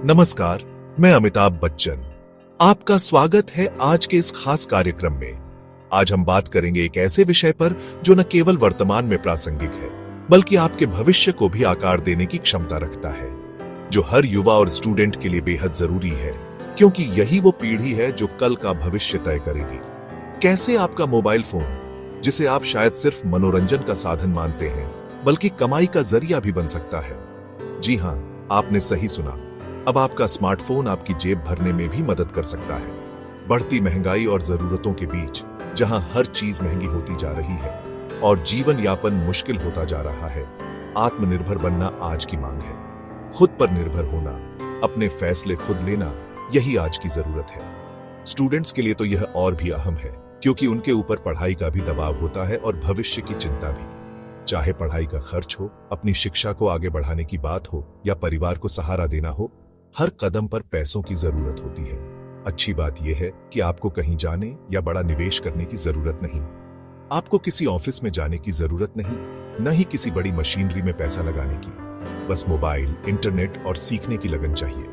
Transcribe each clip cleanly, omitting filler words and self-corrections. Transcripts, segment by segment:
नमस्कार, मैं अमिताभ बच्चन। आपका स्वागत है आज के इस खास कार्यक्रम में। आज हम बात करेंगे एक ऐसे विषय पर जो न केवल वर्तमान में प्रासंगिक है, बल्कि आपके भविष्य को भी आकार देने की क्षमता रखता है, जो हर युवा और स्टूडेंट के लिए बेहद जरूरी है, क्योंकि यही वो पीढ़ी है जो कल का भविष्य तय करेगी। कैसे आपका मोबाइल फोन, जिसे आप शायद सिर्फ मनोरंजन का साधन मानते हैं, बल्कि कमाई का जरिया भी बन सकता है। जी हां, आपने सही सुना। अब आपका स्मार्टफोन आपकी जेब भरने में भी मदद कर सकता है। बढ़ती महंगाई और जरूरतों के बीच, जहां हर चीज महंगी होती जा रही है और जीवन यापन मुश्किल होता जा रहा है, आत्मनिर्भर बनना आज की मांग है। खुद पर निर्भर होना, अपने फैसले खुद लेना, यही आज की जरूरत है। स्टूडेंट्स के लिए तो यह और भी अहम है, क्योंकि उनके ऊपर पढ़ाई का भी दबाव होता है और भविष्य की चिंता भी। चाहे पढ़ाई का खर्च हो, अपनी शिक्षा को आगे बढ़ाने की बात हो, या परिवार को सहारा देना हो, हर कदम पर पैसों की जरूरत होती है। अच्छी बात यह है कि आपको कहीं जाने या बड़ा निवेश करने की जरूरत नहीं। आपको किसी ऑफिस में जाने की जरूरत नहीं, न ही किसी बड़ी मशीनरी में पैसा लगाने की। बस मोबाइल, इंटरनेट और सीखने की लगन चाहिए।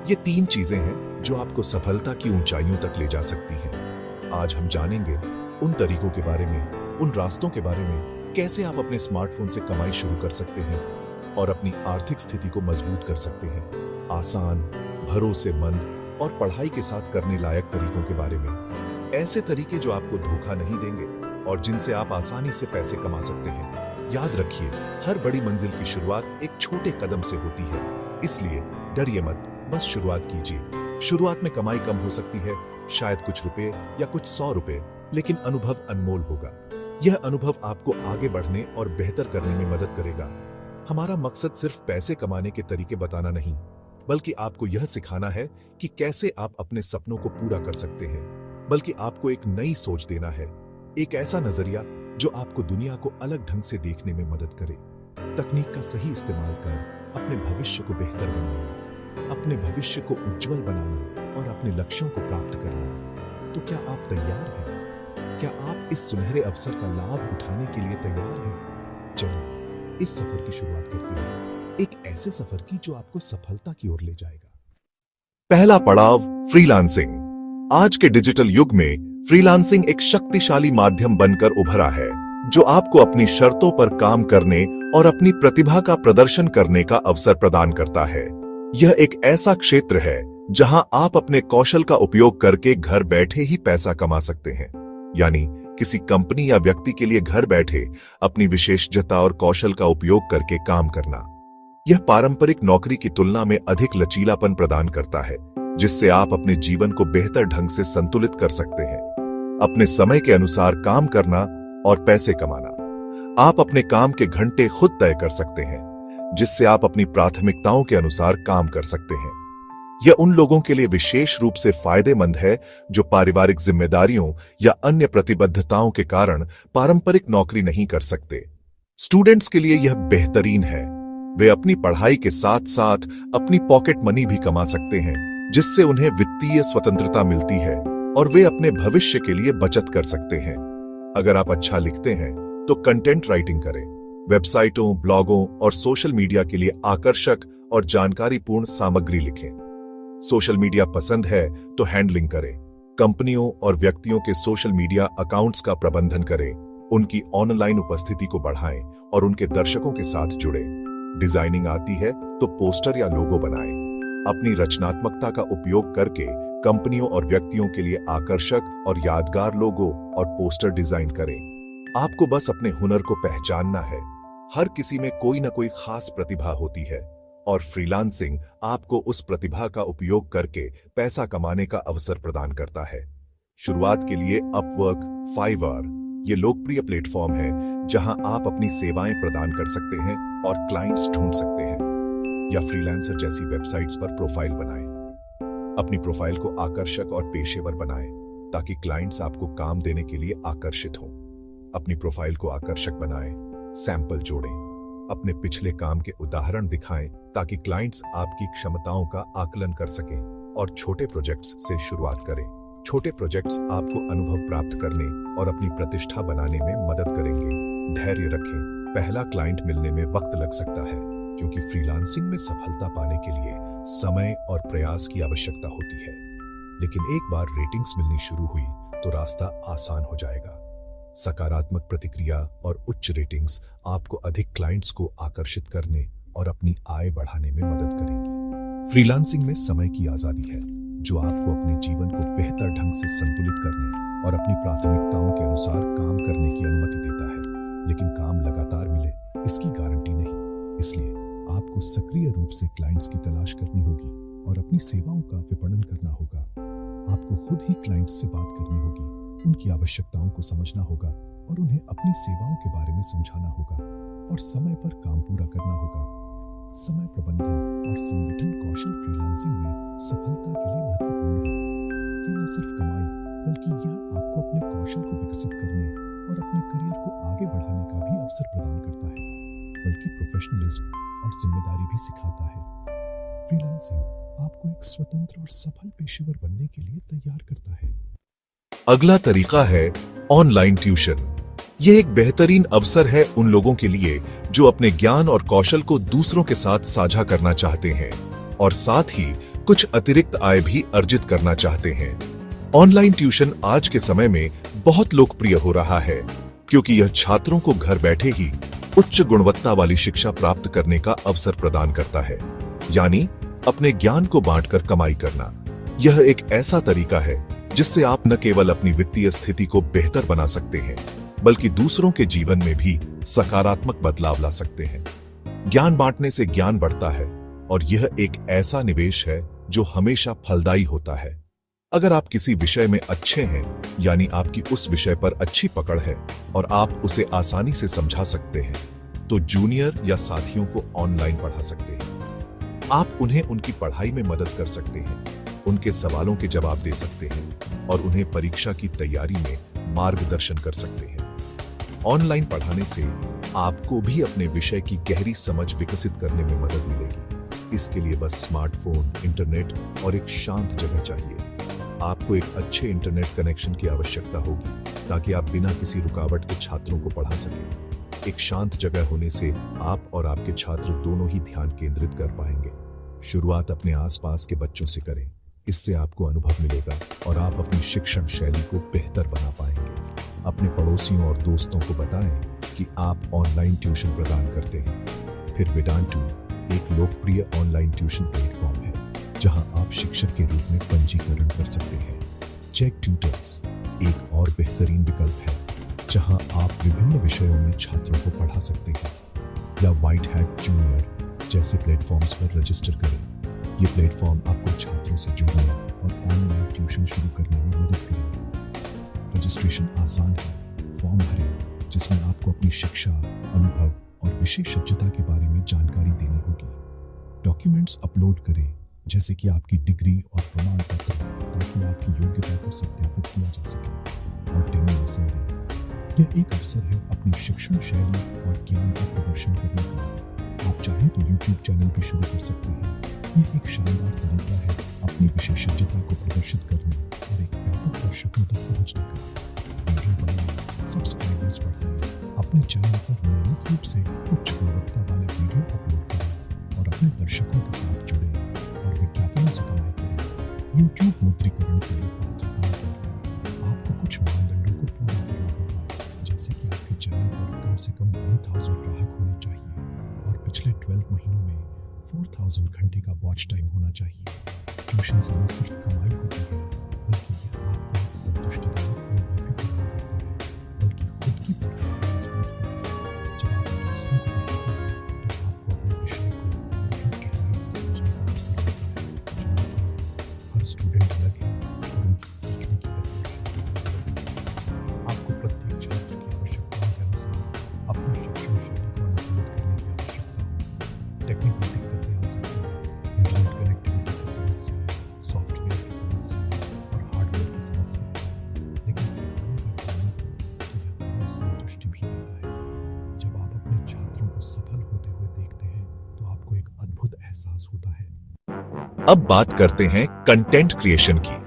ये तीन चीजें हैं जो आपको सफलता की ऊंचाइयों तक ले जा सकती हैं। आज हम जानेंगे उन तरीकों के बारे में, उन रास्तों के बारे में, कैसे आप अपने स्मार्टफोन से कमाई शुरू कर सकते हैं और अपनी आर्थिक स्थिति को मजबूत कर सकते हैं। आसान, भरोसेमंद और पढ़ाई के साथ करने लायक तरीकों के बारे में। ऐसे तरीके जो आपको धोखा नहीं देंगे और जिनसे आप आसानी से पैसे कमा सकते हैं। याद रखिए, हर बड़ी मंजिल की शुरुआत एक छोटे कदम से होती है, इसलिए डरिए मत, बस शुरुआत कीजिए। शुरुआत में कमाई कम हो सकती है, शायद कुछ रुपए या कुछ 100 रुपए, लेकिन अनुभव अनमोल होगा। यह अनुभव आपको आगे बढ़ने और बेहतर करने में मदद करेगा। हमारा मकसद सिर्फ पैसे कमाने के तरीके बताना नहीं, बल्कि आपको यह सिखाना है कि कैसे आप अपने सपनों को पूरा कर सकते हैं। बल्कि आपको एक नई सोच देना है, एक ऐसा नजरिया जो आपको दुनिया को अलग ढंग से देखने में मदद करे। तकनीक का सही इस्तेमाल कर अपने भविष्य को बेहतर बनाना, अपने भविष्य को उज्जवल बनाना और अपने लक्ष्यों को प्राप्त करना। तो क्या आप तैयार हैं? क्या आप इस सुनहरे अवसर का लाभ उठाने के लिए तैयार हैं? चलिए इस सफर की शुरुआत करते हैं, एक ऐसे सफर की जो आपको सफलता की ओर ले जाएगा। पहला पड़ाव, फ्रीलांसिंग। आज के डिजिटल युग में फ्रीलांसिंग एक शक्तिशाली माध्यम बनकर उभरा है, जो आपको अपनी शर्तों पर काम करने और अपनी प्रतिभा का प्रदर्शन करने का अवसर प्रदान करता है। यह एक ऐसा क्षेत्र है जहां आप अपने कौशल का उपयोग करके घर बैठे ही पैसा कमा सकते हैं। यानी किसी कंपनी या व्यक्ति के लिए घर बैठे अपनी विशेषज्ञता और कौशल का उपयोग करके काम करना। यह पारंपरिक नौकरी की तुलना में अधिक लचीलापन प्रदान करता है, जिससे आप अपने जीवन को बेहतर ढंग से संतुलित कर सकते हैं। अपने समय के अनुसार काम करना और पैसे कमाना। आप अपने काम के घंटे खुद तय कर सकते हैं, जिससे आप अपनी प्राथमिकताओं के अनुसार काम कर सकते हैं। यह उन लोगों के लिए विशेष रूप से फायदेमंद है जो पारिवारिक जिम्मेदारियों या अन्य प्रतिबद्धताओं के कारण पारंपरिक नौकरी नहीं कर सकते। स्टूडेंट्स के लिए यह बेहतरीन है। वे अपनी पढ़ाई के साथ साथ अपनी पॉकेट मनी भी कमा सकते हैं, जिससे उन्हें वित्तीय स्वतंत्रता मिलती है और वे अपने भविष्य के लिए बचत कर सकते हैं। अगर आप अच्छा लिखते हैं तो कंटेंट राइटिंग करें। वेबसाइटों, ब्लॉगों और सोशल मीडिया के लिए आकर्षक और जानकारीपूर्ण सामग्री लिखें। सोशल मीडिया पसंद है तो हैंडलिंग करें। कंपनियों और व्यक्तियों के सोशल मीडिया अकाउंट्स का प्रबंधन करें। उनकी ऑनलाइन उपस्थिति को बढ़ाएं और उनके दर्शकों के साथ जुड़ें। डिजाइनिंग आती है तो पोस्टर या लोगो बनाएं। अपनी रचनात्मकता का उपयोग करके कंपनियों और व्यक्तियों के लिए आकर्षक और यादगार लोगो और पोस्टर डिजाइन करें। आपको बस अपने हुनर को पहचानना है। हर किसी में कोई ना कोई खास प्रतिभा होती है और फ्रीलांसिंग आपको उस प्रतिभा का उपयोग करके पैसा कमाने का अवसर प्रदान करता है। शुरुआत के लिए अपवर्क, फाइवर ये लोकप्रिय प्लेटफॉर्म है जहां आप अपनी सेवाएं प्रदान कर सकते हैं और क्लाइंट्स ढूंढ सकते हैं। या फ्रीलांसर जैसी वेबसाइट्स पर प्रोफाइल बनाएं। अपनी प्रोफाइल को आकर्षक और पेशेवर बनाएं ताकि क्लाइंट्स आपको काम देने के लिए आकर्षित हों। अपनी प्रोफाइल को आकर्षक बनाएं, सैंपल जोड़ें, अपने पिछले काम के उदाहरण दिखाएं ताकि क्लाइंट्स आपकी क्षमताओं का आकलन कर सकें और छोटे प्रोजेक्ट्स से शुरुआत करें। छोटे प्रोजेक्ट्स आपको अनुभव प्राप्त करने और अपनी प्रतिष्ठा बनाने में मदद करेंगे। धैर्य रखें, पहला क्लाइंट मिलने में वक्त लग सकता है, क्योंकि फ्रीलांसिंग में सफलता पाने के लिए समय और प्रयास की आवश्यकता होती है, लेकिन एक बार रेटिंग्स मिलनी शुरू हुई तो रास्ता आसान हो जाएगा। सकारात्मक प्रतिक्रिया और उच्च रेटिंग्स आपको अधिक क्लाइंट्स को आकर्षित करने और अपनी आय बढ़ाने में मदद करेंगी। फ्रीलांसिंग में समय की आजादी है, जो आपको अपने जीवन को बेहतर ढंग से संतुलित करने और अपनी प्राथमिकताओं के अनुसार काम करने की अनुमति देता है। लेकिन काम लगातार मिले, इसकी गारंटी नहीं। इसलिए आपको सक्रिय रूप से क्लाइंट्स की तलाश करनी होगी और अपनी सेवाओं का विपणन करना होगा। आपको खुद ही क्लाइंट्स से बात करनी होगी, उनकी आवश्यकताओं को समझना होगा और उन्हें अपनी सेवाओं के बारे में समझाना होगा और समय पर काम पूरा करना होगा। समय प्रबंधन और संगठन कौशल फ्रीलांसिंग में सफलता के लिए महत्वपूर्ण है। यह न सिर्फ कमाई, बल्कि यह आपको अपने कौशल को विकसित करने और अपने करियर को आगे बढ़ाने का भी अवसर प्रदान करता है, बल्कि प्रोफेशनलिज्म और जिम्मेदारी भी सिखाता है। फ्रीलांसिंग आपको एक स्वतंत्र और सफल पेशेवर बनने के लिए तैयार करता है। अगला तरीका है ऑनलाइन ट्यूशन। यह एक बेहतरीन अवसर है उन लोगों के लिए जो अपने ज्ञान और कौशल को दूसरों के साथ साझा करना चाहते हैं और साथ ही कुछ अतिरिक्त आय भी अर्जित करना चाहते हैं। ऑनलाइन ट्यूशन आज के समय में बहुत लोकप्रिय हो रहा है, क्योंकि यह छात्रों को घर बैठे ही उच्च गुणवत्ता वाली शिक्षा प्राप्त करने का अवसर प्रदान करता है, यानी अपने ज्ञान को बांटकर कमाई करना। यह एक ऐसा तरीका है जिससे आप न केवल अपनी वित्तीय स्थिति को बेहतर बना सकते हैं, बल्कि दूसरों के जीवन में भी सकारात्मक बदलाव ला सकते हैं। ज्ञान बांटने से ज्ञान बढ़ता है और यह एक ऐसा निवेश है जो हमेशा फलदायी होता है। अगर आप किसी विषय में अच्छे हैं, यानी आपकी उस विषय पर अच्छी पकड़ है और आप उसे आसानी से समझा सकते हैं, तो जूनियर या साथियों को ऑनलाइन पढ़ा सकते हैं। आप उन्हें उनकी पढ़ाई में मदद कर सकते हैं, उनके सवालों के जवाब दे सकते हैं और उन्हें परीक्षा की तैयारी में मार्गदर्शन कर सकते हैं। ऑनलाइन पढ़ाने से आपको भी अपने विषय की गहरी समझ विकसित करने में मदद मिलेगी। इसके लिए बस स्मार्टफोन, इंटरनेट और एक शांत जगह चाहिए। आपको एक अच्छे इंटरनेट कनेक्शन की आवश्यकता होगी ताकि आप बिना किसी रुकावट के छात्रों को पढ़ा सकें। एक शांत जगह होने से आप और आपके छात्र दोनों ही ध्यान केंद्रित कर पाएंगे। शुरुआत अपने आसपास के बच्चों से करें, इससे आपको अनुभव मिलेगा और आप अपनी शिक्षण शैली को बेहतर बना पाएंगे। अपने पड़ोसियों और दोस्तों को बताएं कि आप ऑनलाइन ट्यूशन प्रदान करते हैं। फिर वेदांतु एक लोकप्रिय ऑनलाइन ट्यूशन प्लेटफॉर्म है जहां आप शिक्षक के रूप में पंजीकरण कर सकते हैं। चेक ट्यूटर्स एक और बेहतरीन विकल्प है जहां आप विभिन्न विषयों में छात्रों को पढ़ा सकते हैं। या व्हाइट हैट जूनियर जैसे प्लेटफॉर्म्स पर रजिस्टर करें। ये प्लेटफॉर्म आपको छात्रों से जुड़ने और ऑनलाइन ट्यूशन शुरू करने में मदद करेंगे। रजिस्ट्रेशन आसान है। फॉर्म भरें जिसमें आपको अपनी शिक्षा, अनुभव और विशेषज्ञता के बारे में जानकारी देनी होगी। डॉक्यूमेंट्स अपलोड करें जैसे कि आपकी डिग्री और प्रमाण पत्र, ताकि आपकी योग्यता को सत्यापित किया जा सके। और डेमो लेसन दें। यह एक अवसर है अपनी शिक्षण शैली और ज्ञान का प्रदर्शन करने का। आप चाहें तो YouTube चैनल भी शुरू कर सकते हैं। यह एक शानदार तरीका है अपनी विशेषज्ञता को प्रदर्शित करने और एक व्यापक दर्शकों तक पहुंचने का। वीडियो बनाएं, सब्सक्राइबर्स बढ़ाएं, अपने चैनल पर नियमित रूप से उच्च गुणवत्ता वाले वीडियो अपलोड करें और अपने दर्शकों के साथ जुड़ें और विज्ञापनों से कमाई करें। YouTube मुद्रीकरण के लिए पात्रता के लिए आपको कुछ मानदंडों को पूरा करना होगा, जैसे कि आपके चैनल पर कम से कम 1000 ग्राहक होने चाहिए और पिछले 12 महीनों में 4000 घंटे का वॉच टाइम होना चाहिए। ट्यूशन से न सिर्फ कमाई होती है, बल्कि यह आपको एक संतुष्टिदायक अनुभव भी प्रदान करता है, बल्कि खुद की पढ़ाई भी मजबूत होती है। जब आप दूसरों को पढ़ाते हैं तो आपको अपने विषय को और भी गहराई से समझने का अवसर मिलता है। हर स्टूडेंट अलग है और उनकी सीखने की गति। आपको प्रत्येक छात्र की आवश्यकताओं के अनुसार अपनी शिक्षण शैली को अनुकूलित करने की आवश्यकता है। टेक्निकल दिक्कतें आ सकती हैं, इंटरनेट कनेक्टिविटी की समस्या, सॉफ्टवेयर की समस्या और हार्डवेयर की समस्या, लेकिन सिखाने का काम तो यह बहुत संतुष्टि भी देता है। जब आप अपने छात्रों को सफल होते हुए देखते हैं तो आपको एक अद्भुत एहसास होता है। अब बात करते हैं कंटेंट क्रिएशन की,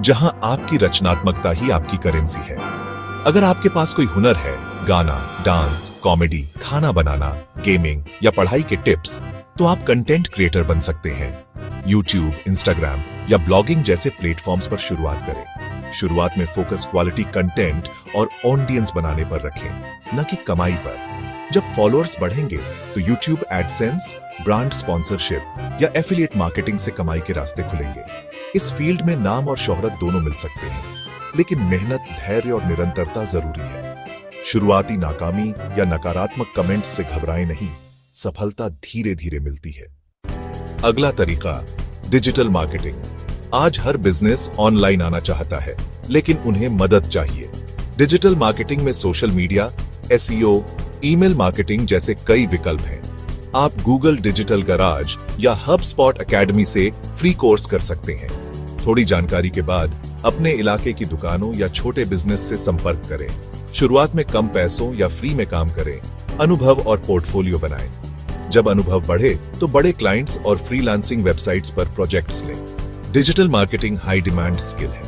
जहां आपकी रचनात्मकता ही आपकी करेंसी है। अगर आपके पास कोई हुनर है, गाना, डांस, कॉमेडी, खाना बनाना, गेमिंग या पढ़ाई के टिप्स, तो आप कंटेंट क्रिएटर बन सकते हैं। यूट्यूब, इंस्टाग्राम या ब्लॉगिंग जैसे प्लेटफॉर्म्स पर शुरुआत करें। शुरुआत में फोकस क्वालिटी कंटेंट और ऑडियंस बनाने पर रखें, न कि कमाई पर। जब फॉलोअर्स बढ़ेंगे तो यूट्यूब एडसेंस, ब्रांड स्पॉन्सरशिप या एफिलिएट मार्केटिंग से कमाई के रास्ते खुलेंगे। इस फील्ड में नाम और शोहरत दोनों मिल सकते हैं, लेकिन मेहनत, धैर्य और निरंतरता जरूरी है। शुरुआती नाकामी या नकारात्मक कमेंट्स से घबराएं नहीं, सफलता धीरे धीरे मिलती है। अगला तरीका, डिजिटल मार्केटिंग। आज हर बिजनेस ऑनलाइन आना चाहता है, लेकिन उन्हें मदद चाहिए। डिजिटल मार्केटिंग में social media, SEO, email marketing जैसे कई विकल्प हैं। आप गूगल डिजिटल गराज या हबस्पॉट एकेडमी से फ्री कोर्स कर सकते हैं। थोड़ी जानकारी के बाद अपने इलाके की दुकानों या छोटे बिजनेस से संपर्क करें। शुरुआत में कम पैसों या फ्री में काम करें। अनुभव और पोर्टफोलियो बनाएं। जब अनुभव बढ़े तो बड़े क्लाइंट्स और फ्रीलांसिंग वेबसाइट्स पर प्रोजेक्ट्स लें। Digital marketing high demand skill है।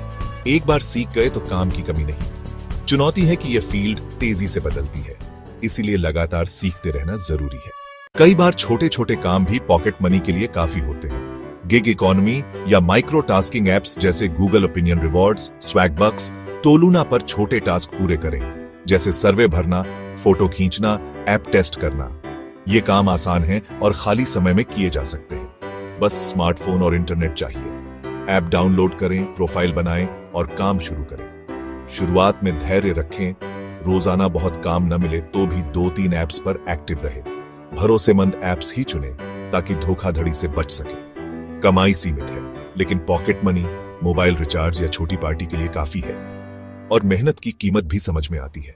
एक बार सीख गए तो काम की कमी नहीं। चुनौती है कि यह फील्ड तेजी से बदलती है, इसीलिए लगातार सीखते रहना जरूरी है। कई बार छोटे छोटे काम भी पॉकेट मनी के लिए काफी होते हैं। गिग इकोनॉमी या माइक्रो टास्किंग एप्स जैसे गूगल ओपिनियन रिवॉर्ड्स, स्वैगबक्स, टोलूना पर छोटे टास्क पूरे करें, जैसे सर्वे भरना, फोटो खींचना, ऐप टेस्ट करना। ये काम आसान है और खाली समय में किए जा सकते हैं। बस स्मार्टफोन और इंटरनेट चाहिए। ऐप डाउनलोड करें, प्रोफाइल बनाएं और काम शुरू करें। शुरुआत में धैर्य रखें। रोजाना बहुत काम न मिले तो भी 2-3 ऐप्स पर एक्टिव रहे। भरोसेमंद ऐप्स ही चुनें ताकि धोखाधड़ी से बच सके। कमाई सीमित है, लेकिन पॉकेट मनी, मोबाइल रिचार्ज या छोटी पार्टी के लिए काफी है और मेहनत की कीमत भी समझ में आती है।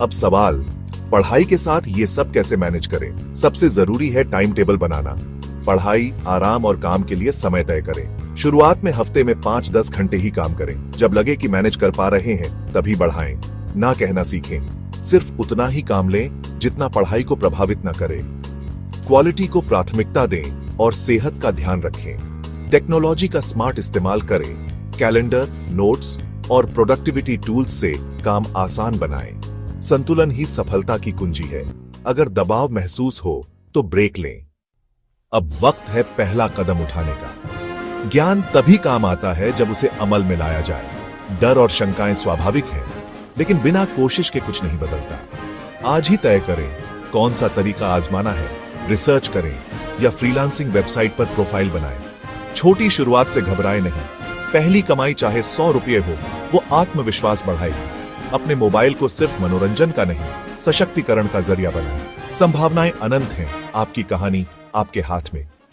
अब सवाल, पढ़ाई के साथ ये सब कैसे मैनेज करें? सबसे जरूरी है टाइम टेबल बनाना। पढ़ाई, आराम और काम के लिए समय तय करें। शुरुआत में हफ्ते में 5-10 घंटे ही काम करें। जब लगे कि मैनेज कर पा रहे हैं तभी बढ़ाएं। ना कहना सीखें। सिर्फ उतना ही काम लें जितना पढ़ाई को प्रभावित न करे। क्वालिटी को प्राथमिकता दें और सेहत का ध्यान रखें। टेक्नोलॉजी का स्मार्ट इस्तेमाल करें। कैलेंडर, नोट्स और प्रोडक्टिविटी टूल्स से काम आसान बनाएं। संतुलन ही सफलता की कुंजी है। अगर दबाव महसूस हो तो ब्रेक लें। अब वक्त है पहला कदम उठाने का। ज्ञान तभी काम आता है जब उसे अमल में लाया जाए। डर और शंकाएं स्वाभाविक हैं, लेकिन बिना कोशिश के कुछ नहीं बदलता। आज ही तय करें कौन सा तरीका आजमाना है। रिसर्च करें या फ्रीलांसिंग वेबसाइट पर प्रोफाइल बनाएं। छोटी शुरुआत से घबराएं नहीं। पहली कमाई चाहे 100 रुपये हो, वो आत्मविश्वास बढ़ाएगी। अपने मोबाइल को सिर्फ मनोरंजन का नहीं, सशक्तिकरण का जरिया बनाएं। संभावनाएं अनंत हैं। आपकी कहानी आपके हाथ में।